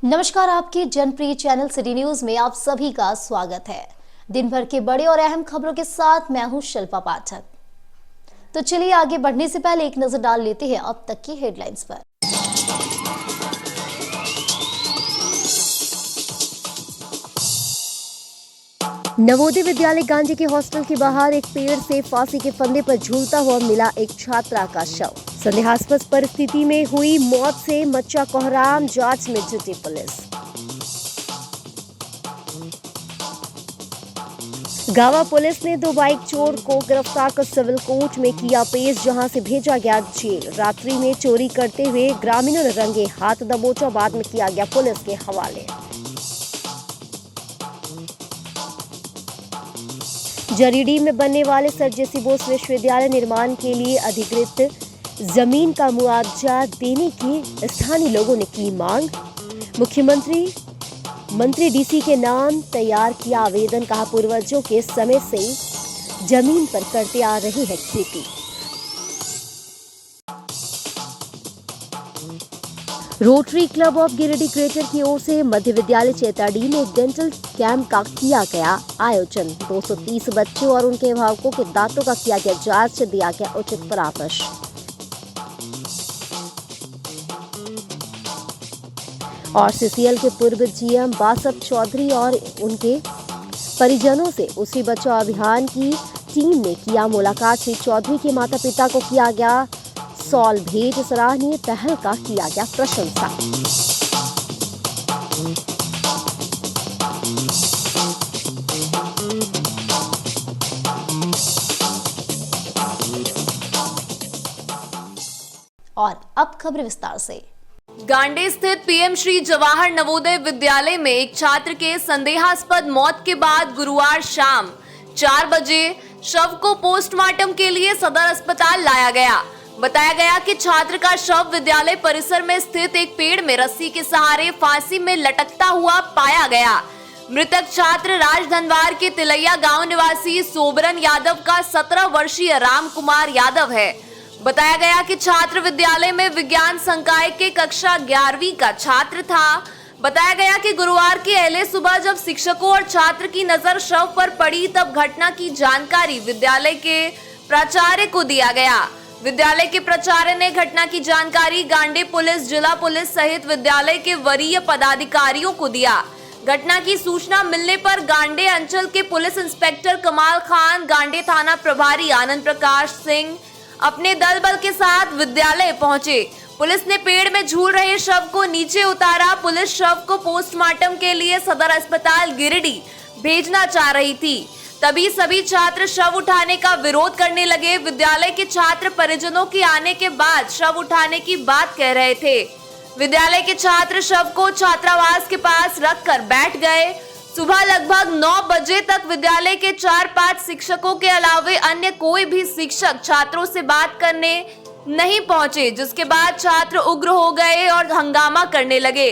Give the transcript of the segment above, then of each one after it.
नमस्कार, आपके जनप्रिय channel city news में आप सभी का स्वागत है। दिन भर के बड़े और अहम खबरों के साथ मैं हूं शिल्पा पाठक। तो चलिए आगे बढ़ने से पहले एक नजर डाल लेते हैं अब तक की हेडलाइंस पर। नवोदय विद्यालय गांधी के हॉस्टल के बाहर एक पेड़ से फांसी के फंदे पर झूलता हुआ मिला एक छात्रा का शव। संदेहास्पद परिस्थिति में हुई मौत से मचा कोहराम, जांच में जुटी पुलिस। गावा पुलिस ने 2 बाइक चोर को गिरफ्तार कर सिविल कोर्ट में किया पेश, जहां से भेजा गया जेल। रात्रि में चोरी करते हुए ग्रामीणों ने रंगे हाथ दबोचा, बाद में किया गया पुलिस के हवाले। जरीडीह में बनने वाले सर जेसी बोस विश्वविद्यालय निर्माण के लिए अधिकृत जमीन का मुआवजा देने की स्थानीय लोगों ने की मांग। मंत्री डीसी के नाम तैयार किया आवेदन, कहा पूर्वजों के समय से जमीन पर करते आ रहे हैं खेती। Rotary club of Giridih greater की ओर से मध्य विद्यालय चैताडीह में एक डेंटल कैंप का किया गया आयोजन। 230 बच्चों और उनके अभिभावकों के दांतों का किया गया जांच, दिया गया उचित परामर्श। और सीसीएल के पूर्व जीएम बासप चौधरी और उनके परिजनों से उसी बचाओ अभियान की टीम ने किया मुलाकात। श्री चौधरी के माता पिता को किया गया सॉल भेंट, सराहनीय पहल का किया गया प्रशंसा। और अब खबर विस्तार से। गांडे स्थित पीएम श्री जवाहर नवोदय विद्यालय में एक छात्र के संदेहास्पद मौत के बाद गुरुवार शाम 4 बजे शव को पोस्टमार्टम के लिए सदर अस्पताल लाया गया। बताया गया कि छात्र का शव विद्यालय परिसर में स्थित एक पेड़ में रस्सी के सहारे फांसी में लटकता हुआ पाया गया। मृतक छात्र राजधनवार के तिलैया गांव निवासी सोबरन यादव का 17 वर्षीय राम कुमार यादव है। बताया गया कि छात्र विद्यालय में विज्ञान संकाय के कक्षा 11वीं का छात्र था। बताया गया कि गुरुवार की अहले सुबह जब शिक्षकों और छात्र की नजर शव पर पड़ी, तब घटना की जानकारी विद्यालय के प्राचार्य को दिया गया। विद्यालय के प्राचार्य ने घटना की जानकारी गांडे पुलिस, जिला पुलिस सहित विद्यालय के वरीय पदाधिकारियों को दिया। घटना की सूचना मिलने पर गांडे अंचल के पुलिस इंस्पेक्टर कमाल खान, गांडे थाना प्रभारी आनंद प्रकाश सिंह अपने दल बल के साथ विद्यालय पहुंचे। पुलिस ने पेड़ में झूल रहे शव को नीचे उतारा। पुलिस शव को पोस्टमार्टम के लिए सदर अस्पताल गिरिडीह भेजना चाह रही थी, तभी सभी छात्र शव उठाने का विरोध करने लगे। विद्यालय के छात्र परिजनों के आने के बाद शव उठाने की बात कह रहे थे। विद्यालय के छात्र शव को छात्रावास के पास रखकर बैठ गए। सुबह लगभग 9 बजे तक विद्यालय के 4-5 शिक्षकों के अलावे अन्य कोई भी शिक्षक छात्रों से बात करने नहीं पहुंचे, जिसके बाद छात्र उग्र हो गए और हंगामा करने लगे।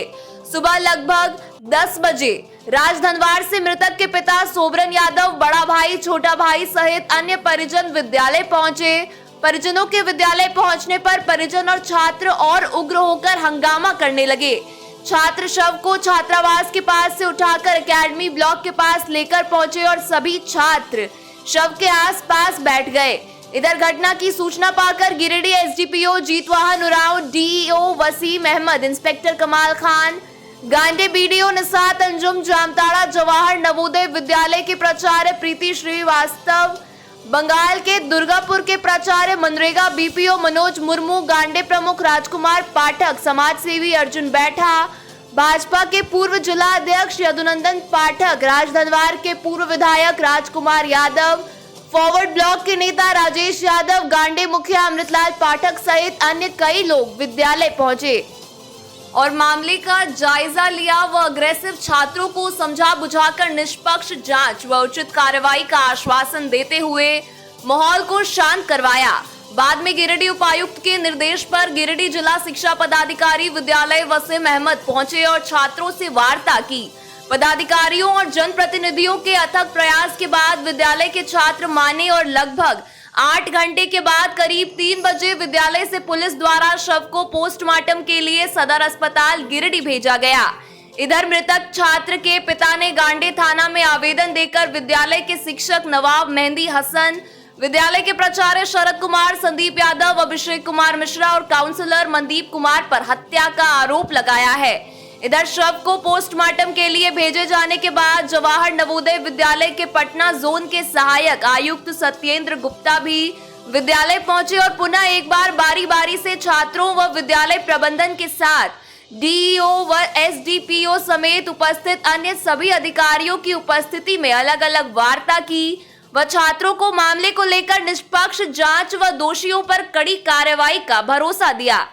सुबह लगभग 10 बजे राजधनवार से मृतक के पिता सोबरन यादव, बड़ा भाई, छोटा भाई सहित अन्य परिजन विद्यालय पहुंचे। परिजनों के विद्यालय पहुंचने पर परिजन और छात्र और उग्र होकर हंगामा करने लगे। छात्र शव को छात्रावास के पास से उठाकर एकेडमी ब्लॉक के पास लेकर पहुंचे और सभी छात्र शव के आसपास बैठ गए। इधर घटना की सूचना पाकर Giridih SDPO Jitwahan Oraon, DEO Wasim Ahmad, inspector Kamal Khan, Gande BDO Nishat Anjum, Jamtara Jawahar Navodaya Vidyalaya के प्राचार्य प्रीति श्रीवास्तव, बंगाल के दुर्गापुर के प्राचार्य मनरेगा बीपीओ मनोज मुर्मू, गांडे प्रमुख राजकुमार पाठक, समाज सेवी अर्जुन बैठा, भाजपा के पूर्व जिला अध्यक्ष यदुनंदन पाठक, राजधनवार के पूर्व विधायक राजकुमार यादव, फॉरवर्ड ब्लॉक के नेता राजेश यादव, गांडे मुखिया अमृतलाल पाठक सहित अन्य कई लोग विद्यालय पहुंचे और मामले का जायजा लिया व अग्रेसिव छात्रों को समझा बुझाकर निष्पक्ष जांच व उचित कार्रवाई का आश्वासन देते हुए माहौल को शांत करवाया। बाद में गिरिडीह उपायुक्त के निर्देश पर गिरिडीह जिला शिक्षा पदाधिकारी विद्यालय वसीम अहमद पहुंचे और छात्रों से वार्ता की। पदाधिकारियों और जनप्रतिनिधियों के अथक प्रयास के बाद विद्यालय के छात्र माने और लगभग 8 घंटे के बाद करीब 3 बजे विद्यालय से पुलिस द्वारा शव को पोस्टमार्टम के लिए सदर अस्पताल गिरिडीह भेजा गया। इधर मृतक छात्र के पिता ने गांडे थाना में आवेदन देकर विद्यालय के शिक्षक नवाब मेहंदी हसन, विद्यालय के प्राचार्य शरद कुमार, संदीप यादव, अभिषेक कुमार मिश्रा और काउंसलर मनदीप कुमार पर हत्या का आरोप लगाया है। इधर शव को पोस्टमार्टम के लिए भेजे जाने के बाद जवाहर नवोदय विद्यालय के पटना जोन के सहायक आयुक्त सत्येंद्र गुप्ता भी विद्यालय पहुंचे और पुनः एक बार बारी बारी से छात्रों व विद्यालय प्रबंधन के साथ डीईओ व एसडीपीओ समेत उपस्थित अन्य सभी अधिकारियों की उपस्थिति में अलग अलग वार्ता की व छात्रों को मामले को लेकर निष्पक्ष जांच व दोषियों पर कड़ी कार्रवाई का भरोसा दिया।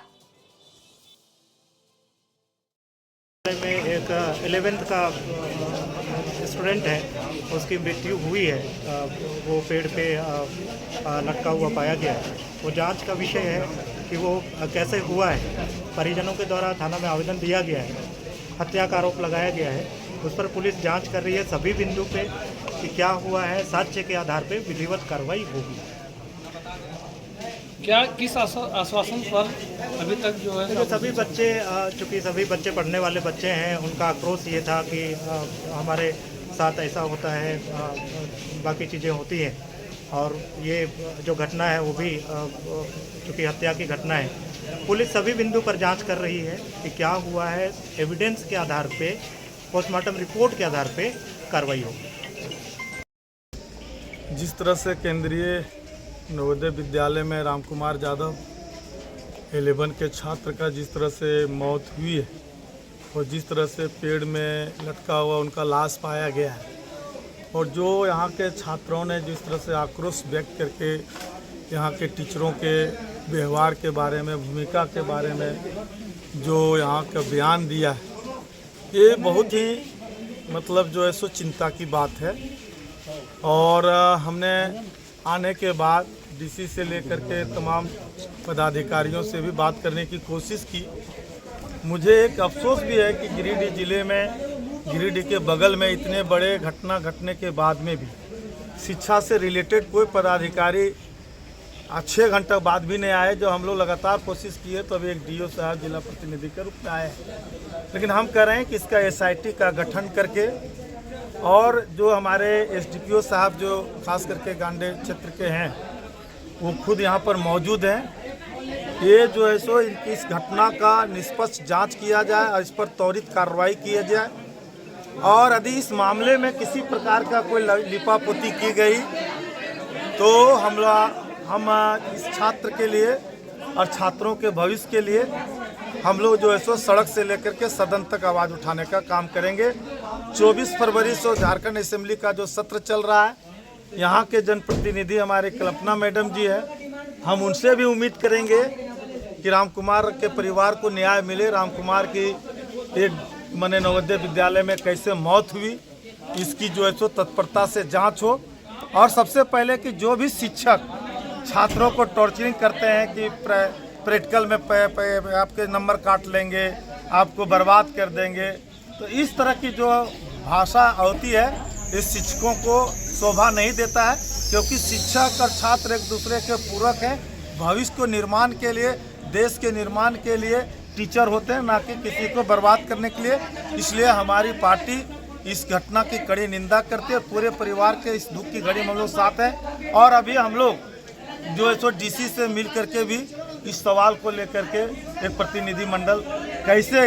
में एक 11th का स्टूडेंट है, उसकी मृत्यु हुई है। वो पेड़ पे लटका हुआ पाया गया है। वो जांच का विषय है कि वो कैसे हुआ है। परिजनों के द्वारा थाना में आवेदन दिया गया है, हत्या का आरोप लगाया गया है। उस पर पुलिस जांच कर रही है सभी बिंदु पे कि क्या हुआ है। साक्ष्य के आधार पे विधिवत कार्रवाई होगी। क्या किस आश्वासन पर अभी तक जो है तो सभी बच्चे, चूँकि सभी बच्चे पढ़ने वाले बच्चे हैं, उनका आक्रोश ये था कि हमारे साथ ऐसा होता है, बाकी चीज़ें होती हैं। और ये जो घटना है वो भी चूँकि हत्या की घटना है। पुलिस सभी बिंदु पर जांच कर रही है कि क्या हुआ है। एविडेंस के आधार पे, पोस्टमार्टम रिपोर्ट के आधार पे कार्रवाई होगी। जिस तरह से केंद्रीय नवोदय विद्यालय में रामकुमार यादव 11 के छात्र का जिस तरह से मौत हुई है और जिस तरह से पेड़ में लटका हुआ उनका लाश पाया गया है, और जो यहाँ के छात्रों ने जिस तरह से आक्रोश व्यक्त करके यहाँ के टीचरों के व्यवहार के बारे में, भूमिका के बारे में जो यहाँ का बयान दिया है, ये बहुत ही मतलब जो है सो चिंता की बात है। और हमने आने के बाद डीसी से लेकर के तमाम पदाधिकारियों से भी बात करने की कोशिश की। मुझे एक अफसोस भी है कि गिरिडीह ज़िले में, गिरिडीह के बगल में इतने बड़े घटना घटने के बाद में भी शिक्षा से रिलेटेड कोई पदाधिकारी 6 घंटे बाद भी नहीं आए। जो हम लोग लगातार कोशिश किए तो अभी एक डीओ साहब जिला प्रतिनिधि के रूप में आए हैं। लेकिन हम कह रहे हैं कि इसका एसआईटी का गठन करके, और जो हमारे एसडीपीओ साहब जो खास करके गांडे क्षेत्र के हैं वो खुद यहाँ पर मौजूद हैं। ये जो है सो इस घटना का निष्पक्ष जांच किया जाए और इस पर त्वरित कार्रवाई किया जाए। और यदि इस मामले में किसी प्रकार का कोई लिपापोती की गई तो हम इस छात्र के लिए और छात्रों के भविष्य के लिए हम लोग जो है सो सड़क से लेकर के सदन तक आवाज़ उठाने का काम करेंगे। 24 फरवरी से झारखंड असेंबली का जो सत्र चल रहा है, यहाँ के जनप्रतिनिधि हमारे कल्पना मैडम जी है, हम उनसे भी उम्मीद करेंगे कि रामकुमार के परिवार को न्याय मिले। रामकुमार की एक नवोदय विद्यालय में कैसे मौत हुई, इसकी जो है सो तत्परता से जांच हो। और सबसे पहले कि जो भी शिक्षक छात्रों को टॉर्चरिंग करते हैं कि प्रैक्टिकल में आपके नंबर काट लेंगे, आपको बर्बाद कर देंगे, तो इस तरह की जो भाषा होती है इस शिक्षकों को शोभा नहीं देता है। क्योंकि शिक्षक और छात्र एक दूसरे के पूरक हैं। भविष्य को निर्माण के लिए, देश के निर्माण के लिए टीचर होते हैं, ना कि किसी को बर्बाद करने के लिए। इसलिए हमारी पार्टी इस घटना की कड़ी निंदा करती है। पूरे परिवार के इस दुख की घड़ी में हम लोग साथ हैं। और अभी हम लोग जो है सो डीसी से मिल करके भी इस सवाल को लेकर के एक प्रतिनिधि मंडल, कैसे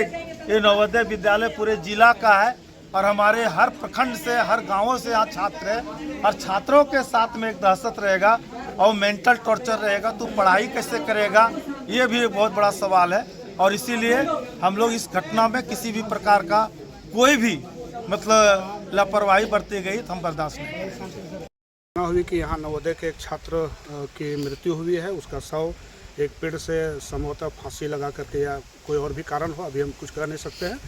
ये नवोदय विद्यालय पूरे जिला का है और हमारे हर प्रखंड से, हर गांवों से यहाँ छात्र है, और छात्रों के साथ में एक दहशत रहेगा और मेंटल टॉर्चर रहेगा, तो पढ़ाई कैसे करेगा, ये भी एक बहुत बड़ा सवाल है। और इसीलिए हम लोग इस घटना में किसी भी प्रकार का कोई भी मतलब लापरवाही बरती गई तो हम बर्दाश्त नहीं करेंगे। हुई कि यहाँ नवोदय के एक छात्र की मृत्यु हुई है। उसका शव एक पेड़ से संभवतः फांसी लगा करके या कोई और भी कारण हो, अभी हम कुछ कर नहीं सकते हैं,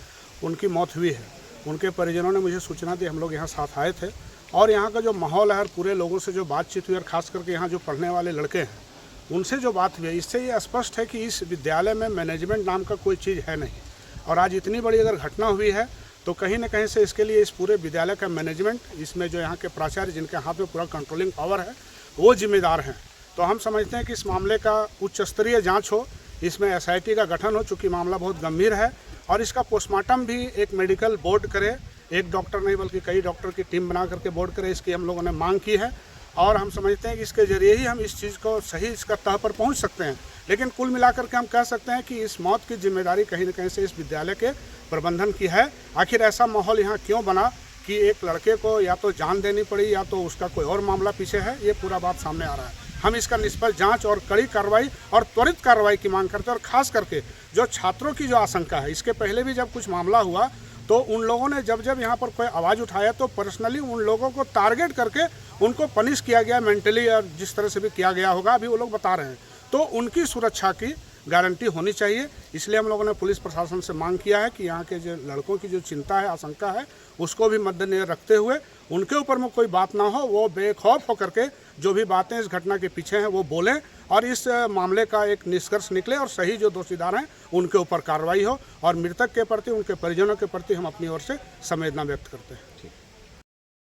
उनकी मौत हुई है। उनके परिजनों ने मुझे सूचना दी, हम लोग यहाँ साथ आए थे। और यहाँ का जो माहौल है और पूरे लोगों से जो बातचीत हुई, और ख़ास करके यहाँ जो पढ़ने वाले लड़के हैं उनसे जो बात हुई है, इससे ये स्पष्ट है कि इस विद्यालय में मैनेजमेंट नाम का कोई चीज़ है नहीं। और आज इतनी बड़ी अगर घटना हुई है तो कहीं ना कहीं से इसके लिए इस पूरे विद्यालय का मैनेजमेंट, इसमें जो यहाँ के प्राचार्य जिनके हाथ में पूरा कंट्रोलिंग पावर है, वो जिम्मेदार हैं। तो हम समझते हैं कि इस मामले का उच्च स्तरीय जांच हो, इसमें एसआईटी का गठन हो, चूँकि मामला बहुत गंभीर है और इसका पोस्टमार्टम भी एक मेडिकल बोर्ड करे, एक डॉक्टर नहीं बल्कि कई डॉक्टर की टीम बना करके बोर्ड करे, इसकी हम लोगों ने मांग की है। और हम समझते हैं कि इसके जरिए ही हम इस चीज़ को सही इसका तह पर पहुंच सकते हैं। लेकिन कुल मिलाकर के हम कह सकते हैं कि इस मौत की जिम्मेदारी कहीं न कहीं से इस विद्यालय के प्रबंधन की है। आखिर ऐसा माहौल यहाँ क्यों बना कि एक लड़के को या तो जान देनी पड़ी या तो उसका कोई और मामला पीछे है, ये पूरा बात सामने आ रहा है। हम इसका निष्पक्ष जांच और कड़ी कार्रवाई और त्वरित कार्रवाई की मांग करते हैं। और खास करके जो छात्रों की जो आशंका है, इसके पहले भी जब कुछ मामला हुआ तो उन लोगों ने जब यहाँ पर कोई आवाज़ उठाया तो पर्सनली उन लोगों को टारगेट करके उनको पनिश किया गया मेंटली, और जिस तरह से भी किया गया होगा अभी वो लोग बता रहे हैं। तो उनकी सुरक्षा की गारंटी होनी चाहिए। इसलिए हम लोगों ने पुलिस प्रशासन से मांग किया है कि यहाँ के जो लड़कों की जो चिंता है, आशंका है, उसको भी मद्देनजर रखते हुए उनके ऊपर में कोई बात ना हो, वो बेखौफ होकर के जो भी बातें इस घटना के पीछे हैं वो बोलें और इस मामले का एक निष्कर्ष निकले और सही जो दोषीदार हैं उनके ऊपर कार्रवाई हो। और मृतक के प्रति, उनके परिजनों के प्रति हम अपनी ओर से संवेदना व्यक्त करते हैं।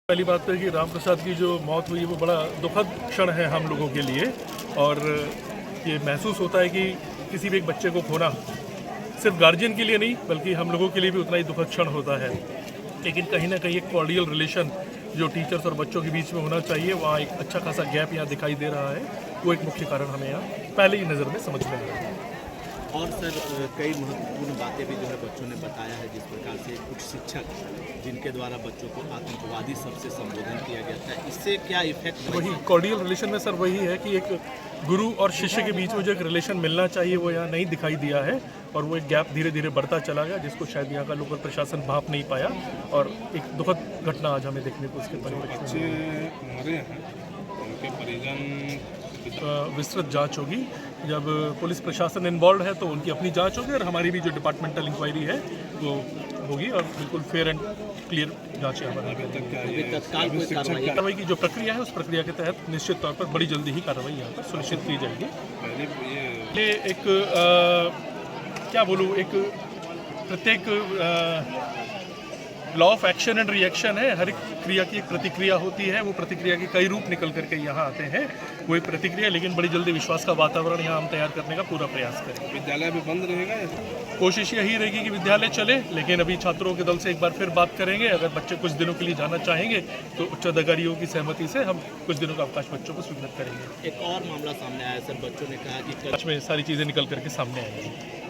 पहली बात तो है कि राम प्रसाद की जो मौत हुई वो बड़ा दुखद क्षण है हम लोगों के लिए, और ये महसूस होता है कि किसी भी एक बच्चे को खोना सिर्फ गार्जियन के लिए नहीं बल्कि हम लोगों के लिए भी उतना ही दुखद क्षण होता है। लेकिन कहीं ना कहीं एक कॉर्डियल रिलेशन जो टीचर्स और बच्चों के बीच में होना चाहिए, वहाँ एक अच्छा खासा गैप यहाँ दिखाई दे रहा है। वो एक मुख्य कारण हमें यहाँ पहले ही नज़र में समझ में आया है। और सर कई महत्वपूर्ण बातें भी जो है बच्चों ने बताया है, जिस प्रकार से कुछ शिक्षक जिनके द्वारा बच्चों को आतंकवादी शब्द से संबोधन किया गया था, इससे क्या इफेक्ट? वही कॉर्डियल रिलेशन में सर वही है कि एक गुरु और शिष्य के बीच में जो एक रिलेशन मिलना चाहिए वो यहाँ नहीं दिखाई दिया है, और वो एक गैप धीरे धीरे बढ़ता चला गया, जिसको शायद यहाँ का लोकल प्रशासन भाप नहीं पाया, और एक दुखद घटना आज हमें देखने को उसके परिप्रेक्ष्य में मरे हैं उनके परिजन विस्तृत जांच होगी। जब पुलिस प्रशासन इन्वॉल्व है तो उनकी अपनी जांच होगी, और हमारी भी जो डिपार्टमेंटल इंक्वायरी है वो होगी, और बिल्कुल फेयर एंड क्लियर जांच है हमारी। कार्रवाई की जो प्रक्रिया है उस प्रक्रिया के तहत निश्चित तौर पर बड़ी जल्दी ही कार्रवाई यहाँ पर सुनिश्चित की जाएगी। ये एक क्या बोलूँ, एक प्रत्येक law of action and reaction है। हर एक क्रिया की एक प्रतिक्रिया होती है, वो प्रतिक्रिया के कई रूप निकल करके यहाँ आते हैं। वो एक प्रतिक्रिया, लेकिन बड़ी जल्दी विश्वास का वातावरण यहाँ हम तैयार करने का पूरा प्रयास करेंगे। विद्यालय भी बंद रहेगा? कोशिश यही रहेगी कि विद्यालय चले, लेकिन अभी छात्रों के दल से एक बार फिर बात करेंगे। अगर बच्चे कुछ दिनों के लिए जाना चाहेंगे तो उच्च अधिकारियों की सहमति से हम कुछ दिनों का अवकाश बच्चों को स्वीकृत करेंगे। एक और मामला सामने आया सर, बच्चों ने कहा कि जांच में सारी चीज़ें निकल करके सामने आएंगी।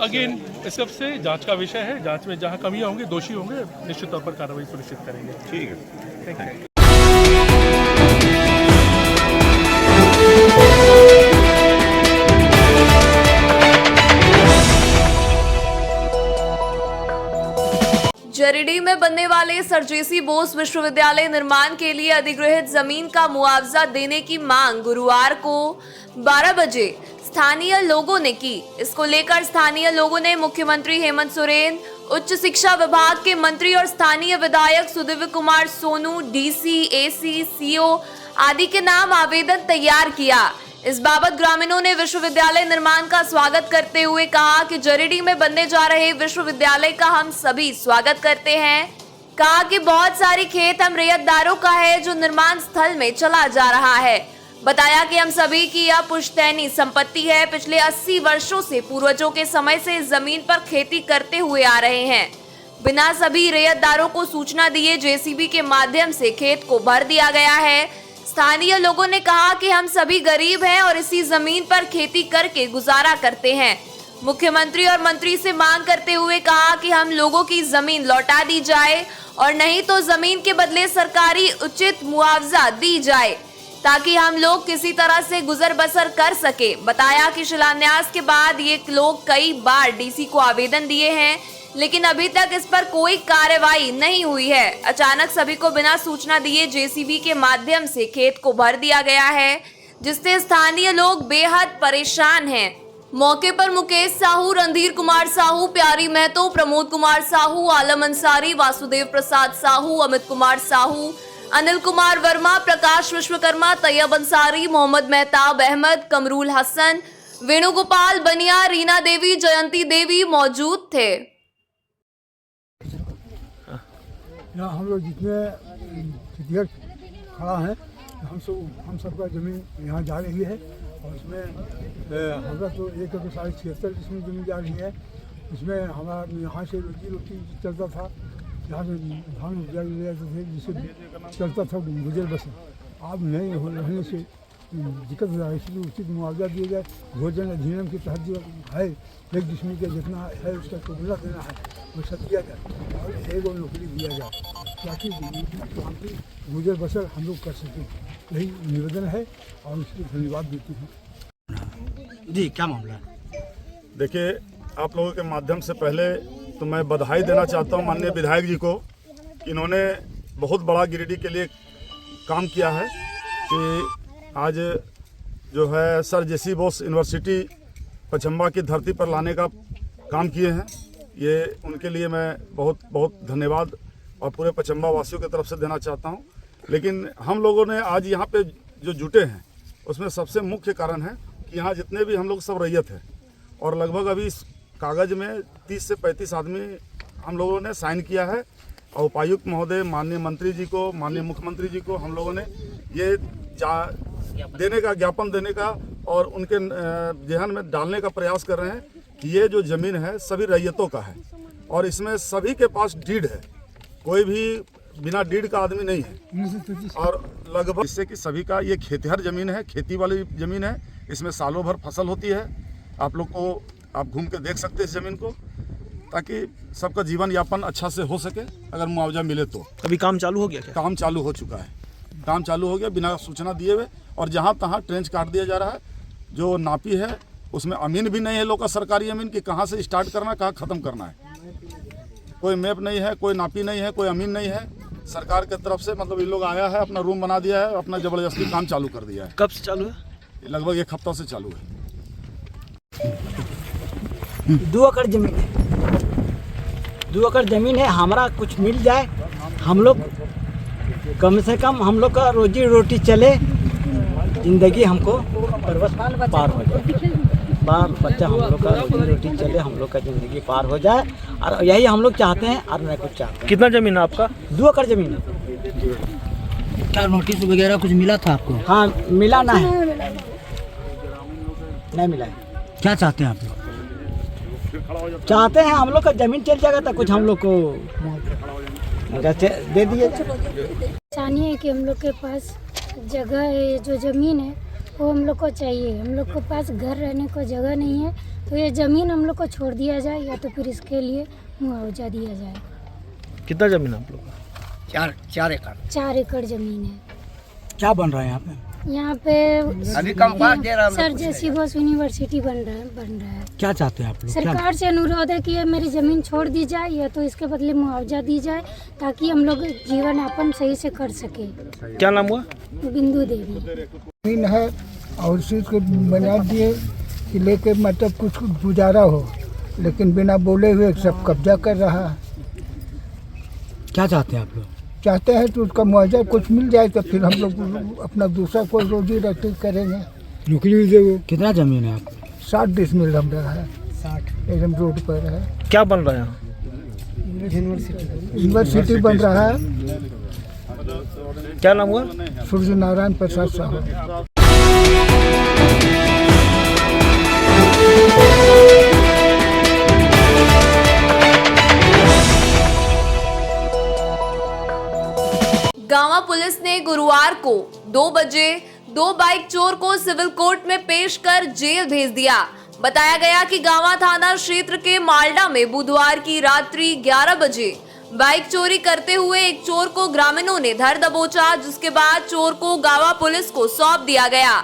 अगेन इस सब से जांच का विषय है। जांच में जहां कमियां होंगी, दोषी होंगे, निश्चित तौर पर कार्रवाई सुनिश्चित करेंगे। ठीक है, थैंक यू। जरीडीह में बनने वाले सर जेसी बोस विश्वविद्यालय निर्माण के लिए अधिग्रहित जमीन का मुआवजा देने की मांग गुरुवार को 12 बजे स्थानीय लोगों ने की। इसको लेकर स्थानीय लोगों ने मुख्यमंत्री हेमंत सोरेन, उच्च शिक्षा विभाग के मंत्री और स्थानीय विधायक Sudivya Kumar Sonu, DC, AC, CO आदि के नाम आवेदन तैयार किया। इस बाबत ग्रामीणों ने विश्वविद्यालय निर्माण का स्वागत करते हुए कहा कि जरीडीह में बनने जा रहे विश्वविद्यालय का हम सभी स्वागत करते हैं। कहा कि बहुत सारी खेत हम रैयतदारों का है जो निर्माण स्थल में चला जा रहा है। बताया कि हम सभी की यह पुश्तैनी संपत्ति है। पिछले 80 वर्षों से पूर्वजों के समय से इस जमीन पर खेती करते हुए आ रहे हैं। बिना सभी रैयतदारों को सूचना दिए जेसीबी के माध्यम से खेत को भर दिया गया है। स्थानीय लोगों ने कहा कि हम सभी गरीब हैं और इसी जमीन पर खेती करके गुजारा करते हैं। मुख्यमंत्री और मंत्री से मांग करते हुए कहा कि हम लोगों की जमीन लौटा दी जाए और नहीं तो जमीन के बदले सरकारी उचित मुआवजा दी जाए ताकि हम लोग किसी तरह से गुजर बसर कर सके। बताया कि शिलान्यास के बाद ये लोग कई बार डीसी को आवेदन दिए हैं, लेकिन अभी तक इस पर कोई कार्रवाई नहीं हुई है। अचानक सभी को बिना सूचना दिए जेसीबी के माध्यम से खेत को भर दिया गया है, जिससे स्थानीय लोग बेहद परेशान हैं। मौके पर मुकेश साहू, रणधीर कुमार साहू, प्यारी महतो, प्रमोद कुमार साहू, आलम अंसारी, वासुदेव प्रसाद साहू, अमित कुमार साहू, अनिल कुमार वर्मा, प्रकाश विश्वकर्मा, तैयब अंसारी, मोहम्मद मेहताब अहमद, कमरूल हसन, वेणुगोपाल बनिया, रीना देवी, जयंती देवी मौजूद थे। यहाँ हम लोग जितने खड़ा हैं, हम सबका ज़मीन यहाँ जा रही है और उसमें हमारा तो 1,76 जिसमें जमीन जा रही है, उसमें हमारा यहाँ से रोजी रोटी चलता था, यहाँ से धान उपजा ले जाते थे, जिससे चलता था गुजर बसर। अब नहीं रहने से दिक्कत हो रहा है, इसलिए उचित मुआवजा दिया जाए। भोजन अधिनियम के तहत जो है 1 डिसमिल का जितना है उसका टुकड़ा देना है वो सब दिया जाए और 1 और नौकरी दिया जाए ताकि गुजर बसर हम लोग कर सकें। यही निवेदन है और उसके धन्यवाद देती हूँ। जी क्या मामला है? देखिए, आप लोगों के माध्यम से पहले तो मैं बधाई देना चाहता हूं माननीय विधायक जी को कि इन्होंने बहुत बड़ा गिरिडीह के लिए काम किया है कि आज जो है सर जेसी बोस यूनिवर्सिटी पचम्बा की धरती पर लाने का काम किए हैं। ये उनके लिए मैं बहुत बहुत धन्यवाद और पूरे पचम्बा वासियों की तरफ से देना चाहता हूं। लेकिन हम लोगों ने आज यहाँ पे जो जुटे हैं उसमें सबसे मुख्य कारण है कि यहाँ जितने भी हम लोग सब रैयत हैं और लगभग अभी इस कागज़ में 30 से 35 आदमी हम लोगों ने साइन किया है और उपायुक्त महोदय, माननीय मंत्री जी को, माननीय मुख्यमंत्री जी को हम लोगों ने ये देने का ज्ञापन देने का और उनके जहन में डालने का प्रयास कर रहे हैं कि ये जो ज़मीन है सभी रैयतों का है और इसमें सभी के पास डीड है, कोई भी बिना डीड का आदमी नहीं है और लगभग इससे कि सभी का ये खेतिहर ज़मीन है, खेती वाली ज़मीन है। इसमें सालों भर फसल होती है। आप लोग को आप घूम के देख सकते हैं इस ज़मीन को, ताकि सबका जीवन यापन अच्छा से हो सके अगर मुआवजा मिले तो। अभी काम चालू हो गया क्या? काम चालू हो चुका है, काम चालू हो गया बिना सूचना दिए हुए और जहाँ तहाँ ट्रेंच काट दिया जा रहा है। जो नापी है उसमें अमीन भी नहीं है लोग का, सरकारी अमीन कि कहाँ से स्टार्ट करना कहाँ ख़त्म करना है। कोई मैप नहीं है, कोई नापी नहीं है, कोई अमीन नहीं है। सरकार की तरफ से मतलब ये लोग आया है, अपना रूम बना दिया है, अपना ज़बरदस्ती काम चालू कर दिया है। कब से चालू है? लगभग 1 हफ्ता से चालू है। 2 एकड़ जमीन है, 2 एकड़ जमीन है। हमारा कुछ मिल जाए, हम लोग कम से कम हम लोग का रोजी रोटी चले, जिंदगी हमको पार हो जाए, बाल बच्चा हम लोग का रोजी रोटी चले, हम लोग का ज़िंदगी पार हो जाए और यही हम लोग चाहते हैं और मैं कुछ चाहते हैं। कितना जमीन है आपका? 2 एकड़ जमीन है। क्या नोटिस वगैरह कुछ मिला था आपको? हाँ मिला ना है, नहीं मिला है। क्या चाहते हैं आप लोग? चाहते हैं हम लोग का ज़मीन चल जाएगा तो कुछ हम लोग को दे दिए। चाहिए कि हम लोग के पास जगह है, जो ज़मीन है वो हम लोग को चाहिए। हम लोग के पास घर रहने को जगह नहीं है, तो ये ज़मीन हम लोग को छोड़ दिया जाए या तो फिर इसके लिए मुआवजा दिया जाए। कितना जमीन है आप लोग का? 4 एकड़। 4 एकड़ ज़मीन है। क्या बन रहा है यहाँ पे? यहाँ पे सर जेसी बोस यूनिवर्सिटी बन रहा है। क्या चाहते हैं आप लोग? सरकार से अनुरोध है कि ये मेरी ज़मीन छोड़ दी जाए या तो इसके बदले मुआवजा दी जाए ताकि हम लोग जीवन यापन सही से कर सके। क्या नाम हुआ? बिंदु देवी। जमीन है और उसी को बना दिए कि लेके मतलब कुछ गुजारा हो, लेकिन बिना बोले हुए सब कब्जा कर रहा है। क्या चाहते हैं आप लोग? चाहते हैं तो उसका मुआवजा कुछ मिल जाए तो फिर हम लोग अपना दूसरा कोई रोजी रोटी करेंगे, नौकरी भी देंगे। कितना जमीन है आपको? 60 डिसमिल हम रहा है, 60 एकदम रोड पर है। क्या बन रहा है यहाँ? यूनिवर्सिटी बन रहा है। क्या नाम हुआ? सूर्य नारायण प्रसाद साहब। गांवा पुलिस ने गुरुवार को 2 बजे 2 बाइक चोर को सिविल कोर्ट में पेश कर जेल भेज दिया। बताया गया कि गांवा थाना क्षेत्र के मालडा में बुधवार की रात्रि 11 बजे बाइक चोरी करते हुए एक चोर को ग्रामीणों ने धर दबोचा, जिसके बाद चोर को गांवा पुलिस को सौंप दिया गया।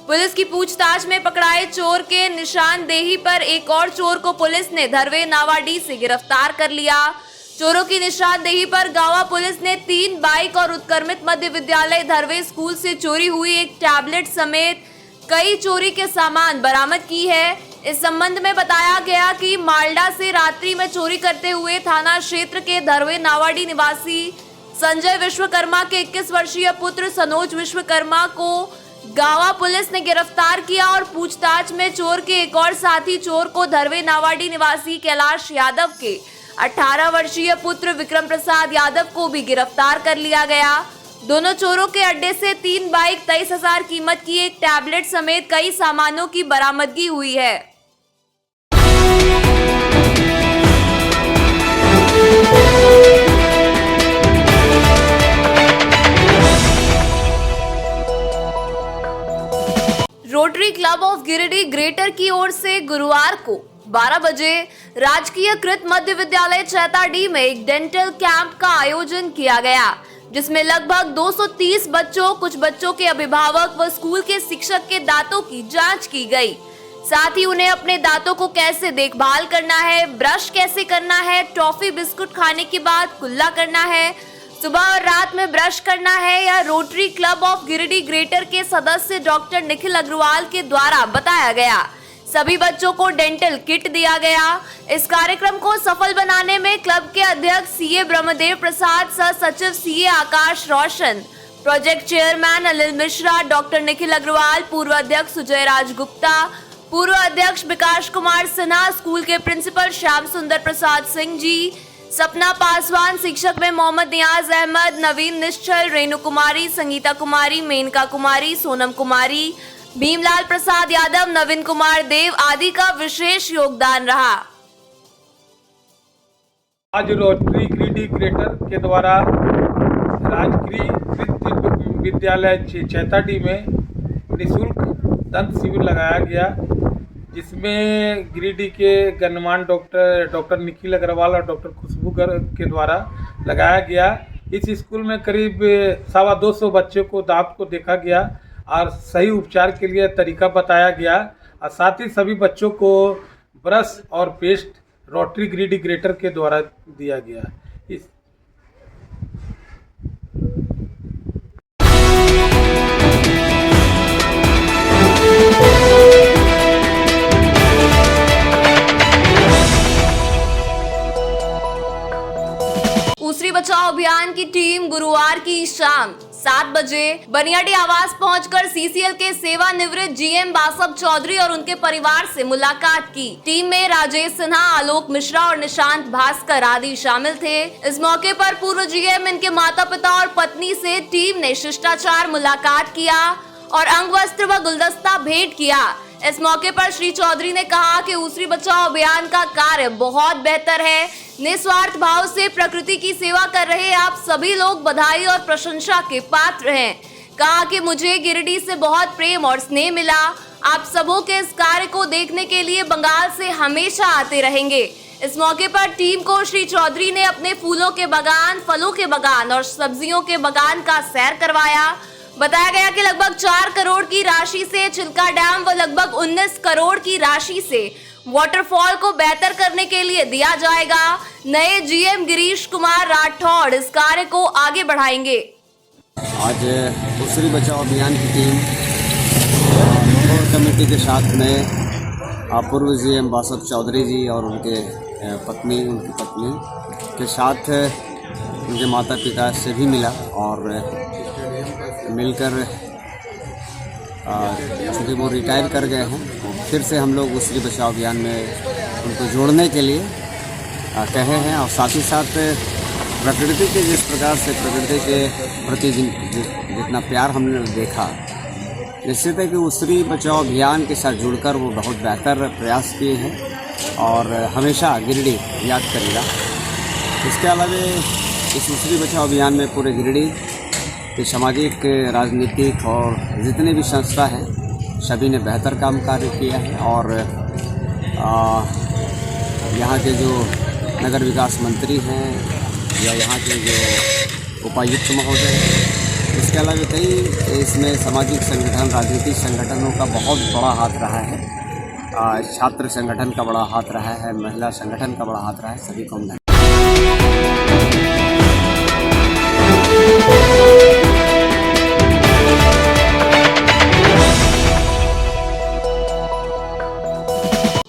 पुलिस की पूछताछ में पकड़ाए चोर के निशानदेही पर एक और चोर को पुलिस ने धरवे नावाडी से गिरफ्तार कर लिया। चोरों की निशानदेही पर गांवा पुलिस ने 3 बाइक और उत्क्रमित मध्य विद्यालय धरवे स्कूल से चोरी हुई एक टैबलेट समेत कई चोरी के सामान बरामद की है। इस संबंध में बताया गया कि मालडा से रात्रि में चोरी करते हुए थाना क्षेत्र के धरवे नावाडी निवासी संजय विश्वकर्मा के 21 वर्षीय पुत्र सनोज विश्वकर्मा को गांवा पुलिस ने गिरफ्तार किया और पूछताछ में चोर के एक और साथी चोर को धरवे नावाडी निवासी कैलाश यादव के 18 वर्षीय पुत्र विक्रम प्रसाद यादव को भी गिरफ्तार कर लिया गया। दोनों चोरों के अड्डे से 3 बाइक, 23,000 कीमत की एक टैबलेट समेत कई सामानों की बरामदगी हुई है। Rotary club of Giridih greater की ओर से गुरुवार को 12 बजे राजकीय कृत मध्य विद्यालय चैताडीह में एक डेंटल कैंप का आयोजन किया गया, जिसमें लगभग 230 बच्चों, कुछ बच्चों के अभिभावक व स्कूल के शिक्षक के दांतों की जांच की गई। साथ ही उन्हें अपने दांतों को कैसे देखभाल करना है, ब्रश कैसे करना है, टॉफी बिस्कुट खाने के बाद कुल्ला करना है, सुबह और रात में ब्रश करना है, या rotary club of Giridih greater के सदस्य डॉक्टर निखिल अग्रवाल के द्वारा बताया गया। सभी बच्चों को डेंटल किट दिया गया। इस कार्यक्रम को सफल बनाने में क्लब के अध्यक्ष सीए ब्रह्मदेव प्रसाद, सह सचिव CA Akash Roshan, project chairman Anil Mishra, doctor Nikhil Agarwal, पूर्व अध्यक्ष सुजय राज गुप्ता, पूर्व अध्यक्ष विकास कुमार सिन्हा, स्कूल के प्रिंसिपल श्याम सुंदर प्रसाद सिंह जी, सपना पासवान, शिक्षक में मोहम्मद नियाज अहमद, नवीन निश्चल, रेणु कुमारी, संगीता कुमारी, मेनका कुमारी, सोनम कुमारी, भीमलाल प्रसाद यादव, नवीन कुमार देव आदि का विशेष योगदान रहा। आज रोटरी गिरिडीह ग्रेटर के द्वारा राजकीय कृत विद्यालय चैताडीह में निःशुल्क दंत शिविर लगाया गया, जिसमें गिरिडीह के गणमान्य डॉक्टर निखिल अग्रवाल और डॉक्टर खुशबू के द्वारा लगाया गया। इस स्कूल में करीब 250 बच्चों को दांत को देखा गया और सही उपचार के लिए तरीका बताया गया, और साथ ही सभी बच्चों को ब्रश और पेस्ट रोटरी गिरिडीह ग्रेटर के द्वारा दिया गया। ऊसरी बचाओ अभियान की टीम गुरुवार की शाम 7 बजे बनियाडी आवास पहुंचकर सीसीएल के सेवानिवृत्त जीएम बासव चौधरी और उनके परिवार से मुलाकात की। टीम में राजेश सिन्हा, आलोक मिश्रा और निशांत भास्कर आदि शामिल थे। इस मौके पर पूर्व जीएम, इनके माता पिता और पत्नी से टीम ने शिष्टाचार मुलाकात किया और अंग वस्त्र व गुलदस्ता भेंट किया। इस मौके पर श्री चौधरी ने कहा कि ऊसरी बचाओ अभियान का कार्य बहुत बेहतर है। निस्वार्थ भाव से प्रकृति की सेवा कर रहे आप सभी लोग बधाई और प्रशंसा के पात्र हैं। कहा कि मुझे गिरिडीह से बहुत प्रेम और स्नेह मिला। आप सबों के इस कार्य को देखने के लिए बंगाल से हमेशा आते रहेंगे। इस मौके पर टीम को श्री चौधरी ने अपने फूलों के बागान, फलों के बागान और सब्जियों के बागान का सैर करवाया। बताया गया कि लगभग 4 करोड़ की राशि से चिल्का डैम व लगभग 19 करोड़ की राशि से वाटरफॉल को बेहतर करने के लिए दिया जाएगा। नए जीएम गिरीश कुमार राठौड़ इस कार्य को आगे बढ़ाएंगे। आज ऊसरी बचाओ अभियान की टीम कोर कमेटी के साथ में पूर्व जीएम बासव चौधरी जी और उनकी पत्नी के साथ उनके माता पिता से भी मिला और मिलकर चूँकि वो रिटायर कर गए हैं, फिर से हम लोग ऊसरी बचाओ अभियान में उनको जोड़ने के लिए कहे हैं। और साथ ही साथ प्रकृति के जिस प्रकार से प्रकृति के प्रति जितना प्यार हमने देखा, निश्चित है कि ऊसरी बचाओ अभियान के साथ जुड़कर वो बहुत बेहतर प्रयास किए हैं और हमेशा गिरिडीह याद करेगा। इसके अलावा इस ऊसरी बचाओ अभियान में पूरे गिरिडीह कि सामाजिक, राजनीतिक और जितने भी संस्था हैं सभी ने बेहतर काम कार्य किया है। और यहाँ के जो नगर विकास मंत्री हैं या यहाँ के जो उपायुक्त महोदय हैं, इसके अलावा कई इसमें सामाजिक संगठन, राजनीतिक संगठनों का बहुत बड़ा हाथ रहा है। छात्र संगठन का बड़ा हाथ रहा है, महिला संगठन का बड़ा हाथ रहा है। सभी को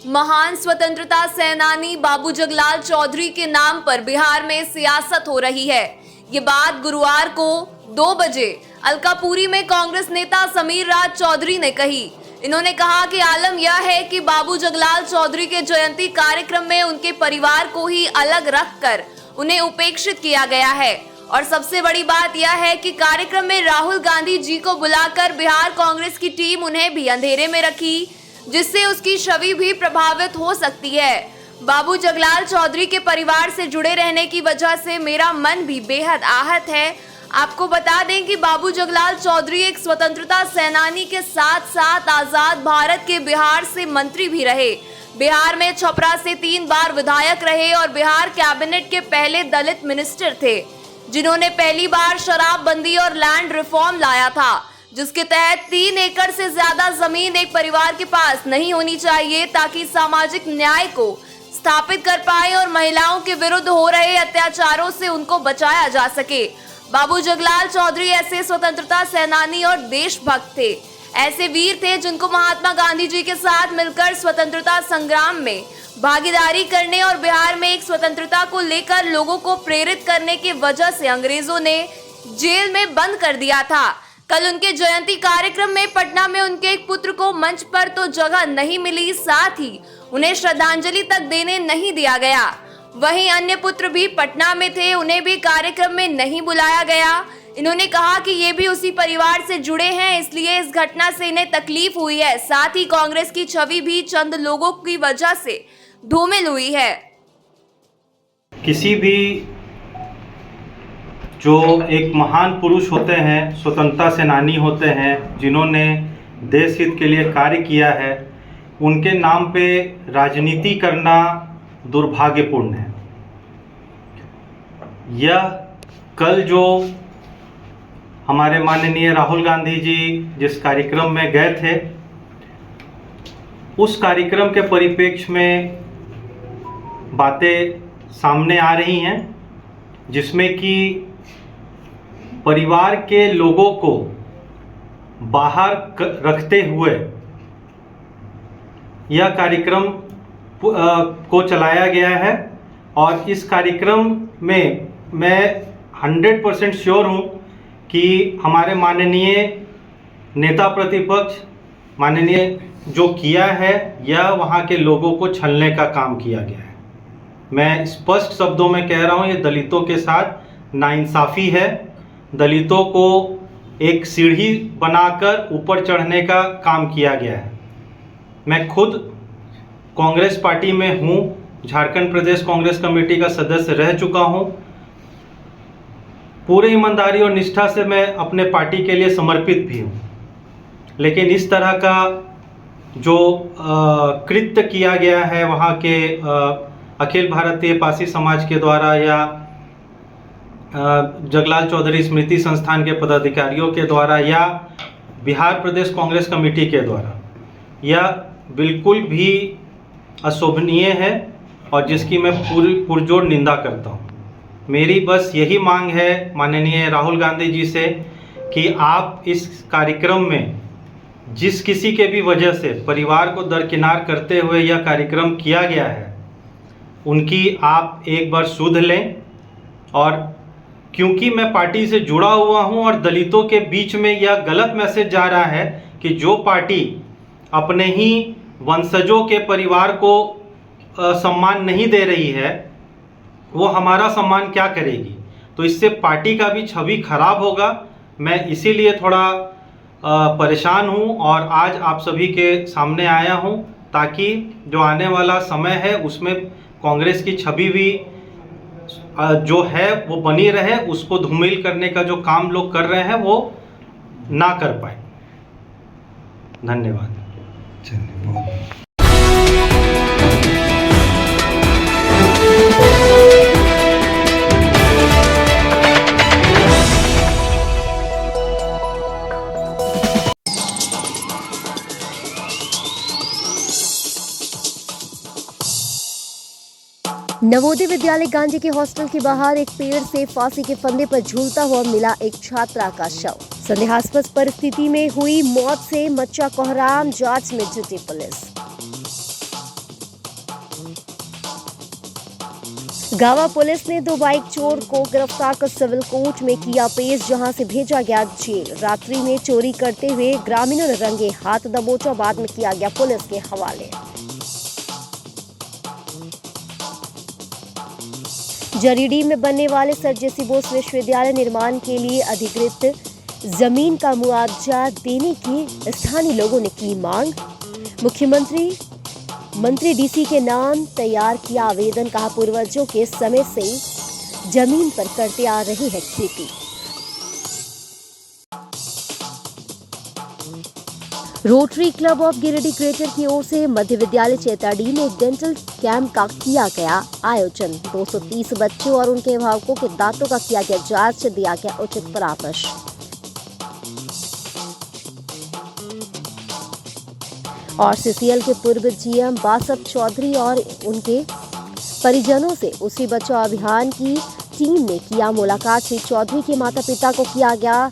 महान स्वतंत्रता सेनानी बाबू जगलाल चौधरी के नाम पर बिहार में सियासत हो रही है। ये बात गुरुवार को 2 बजे अलकापुरी में कांग्रेस नेता समीर राज चौधरी ने कही। इन्होंने कहा कि आलम यह है कि बाबू जगलाल चौधरी के जयंती कार्यक्रम में उनके परिवार को ही अलग रखकर उन्हें उपेक्षित किया गया है और सबसे बड़ी बात यह है कि कार्यक्रम में राहुल गांधी जी को बुलाकर बिहार कांग्रेस की टीम उन्हें भी अंधेरे में रखी, जिससे उसकी छवि भी प्रभावित हो सकती है। बाबू जगलाल चौधरी के परिवार से जुड़े रहने की वजह से मेरा मन भी बेहद आहत है। आपको बता दें कि बाबू जगलाल चौधरी एक स्वतंत्रता सेनानी के साथ साथ आजाद भारत के बिहार से मंत्री भी रहे। बिहार में छपरा से 3 बार विधायक रहे और बिहार कैबिनेट के पहले दलित मिनिस्टर थे, जिन्होंने पहली बार शराबबंदी और लैंड रिफॉर्म लाया था, जिसके तहत 3 एकड़ से ज्यादा जमीन एक परिवार के पास नहीं होनी चाहिए, ताकि सामाजिक न्याय को स्थापित कर पाए और महिलाओं के विरुद्ध हो रहे अत्याचारों से उनको बचाया जा सके। बाबू जगलाल चौधरी ऐसे स्वतंत्रता सेनानी और देशभक्त थे, ऐसे वीर थे जिनको महात्मा गांधी जी के साथ मिलकर स्वतंत्रता संग्राम में भागीदारी करने और बिहार में एक स्वतंत्रता को लेकर लोगों को प्रेरित करने की वजह से अंग्रेजों ने जेल में बंद कर दिया था। कल उनके जयंती कार्यक्रम में पटना में उनके एक पुत्र को मंच पर तो जगह नहीं मिली, साथ ही उन्हें श्रद्धांजलि तक देने नहीं दिया गया। वहीं अन्य पुत्र भी पटना में थे, उन्हें भी कार्यक्रम में नहीं बुलाया गया। इन्होंने कहा कि ये भी उसी परिवार से जुड़े हैं, इसलिए इस घटना से इन्हें तकलीफ हुई है। साथ ही कांग्रेस की छवि भी चंद लोगों की वजह से धूमिल हुई है। किसी भी जो एक महान पुरुष होते हैं, स्वतंत्रता सेनानी होते हैं, जिन्होंने देश हित के लिए कार्य किया है, उनके नाम पे राजनीति करना दुर्भाग्यपूर्ण है। यह कल जो हमारे माननीय राहुल गांधी जी जिस कार्यक्रम में गए थे, उस कार्यक्रम के परिप्रेक्ष्य में बातें सामने आ रही हैं, जिसमें कि परिवार के लोगों को बाहर रखते हुए यह कार्यक्रम को चलाया गया है। और इस कार्यक्रम में मैं 100% श्योर हूँ कि हमारे माननीय नेता प्रतिपक्ष माननीय जो किया है, यह वहाँ के लोगों को छलने का काम किया गया है। मैं स्पष्ट शब्दों में कह रहा हूँ, ये दलितों के साथ नाइंसाफ़ी है। दलितों को एक सीढ़ी बनाकर ऊपर चढ़ने का काम किया गया है। मैं खुद कांग्रेस पार्टी में हूँ, झारखंड प्रदेश कांग्रेस कमेटी का सदस्य रह चुका हूँ। पूरे ईमानदारी और निष्ठा से मैं अपने पार्टी के लिए समर्पित भी हूँ, लेकिन इस तरह का जो कृत्य किया गया है वहाँ के अखिल भारतीय पासी समाज के द्वारा या जगलाल चौधरी स्मृति संस्थान के पदाधिकारियों के द्वारा या बिहार प्रदेश कांग्रेस कमेटी के द्वारा, यह बिल्कुल भी अशोभनीय है और जिसकी मैं पुरजोर निंदा करता हूँ। मेरी बस यही मांग है माननीय राहुल गांधी जी से कि आप इस कार्यक्रम में जिस किसी के भी वजह से परिवार को दरकिनार करते हुए यह कार्यक्रम किया गया है, उनकी आप एक बार सुध लें। और क्योंकि मैं पार्टी से जुड़ा हुआ हूं और दलितों के बीच में यह गलत मैसेज जा रहा है कि जो पार्टी अपने ही वंशजों के परिवार को सम्मान नहीं दे रही है, वो हमारा सम्मान क्या करेगी, तो इससे पार्टी का भी छवि खराब होगा। मैं इसीलिए थोड़ा परेशान हूं और आज आप सभी के सामने आया हूं, ताकि जो आने वाला समय है उसमें कांग्रेस की छवि भी जो है वो बनी रहे, उसको धूमिल करने का जो काम लोग कर रहे हैं वो ना कर पाए। धन्यवाद। नवोदय विद्यालय गांधी के हॉस्टल के बाहर एक पेड़ से फांसी के फंदे पर झूलता हुआ मिला एक छात्रा का शव। संदेहास्पद परिस्थिति में हुई मौत से मचा कोहराम, जांच में जुटी पुलिस। गावा पुलिस ने 2 बाइक चोर को गिरफ्तार कर सिविल कोर्ट में किया पेश, जहां से भेजा गया जेल। रात्रि में चोरी करते हुए ग्रामीणों ने रंगे हाथ दबोचा, बाद में किया गया पुलिस के हवाले। जरीडी में बनने वाले सर जेसी बोस विश्वविद्यालय निर्माण के लिए अधिकृत जमीन का मुआवजा देने की स्थानीय लोगों ने की मांग। मंत्री डीसी के नाम तैयार किया आवेदन, कहा पूर्वजों के समय से जमीन पर करते आ रहे हैं खेती। Rotary club of Giridih greater की ओर से मध्य विद्यालय चैताडी में एक डेंटल कैंप का किया गया आयोजन। 230 बच्चों और उनके अभिभावकों के दांतों का किया गया जांच, दिया गया उचित परामर्श। और सीसीएल के पूर्व जीएम बासप चौधरी और उनके परिजनों से उसी बचाव अभियान की टीम ने किया मुलाकात। श्री चौधरी के माता पिता को किया गया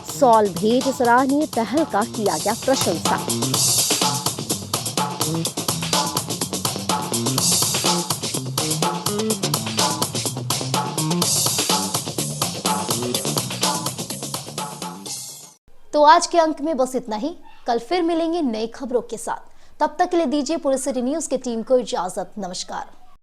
सॉल भेंट, सराहनीय पहल का किया गया प्रशंसा। तो आज के अंक में बस इतना ही। कल फिर मिलेंगे नई खबरों के साथ। तब तक के लिए दीजिए पुलिस सिटी न्यूज की टीम को इजाजत। नमस्कार।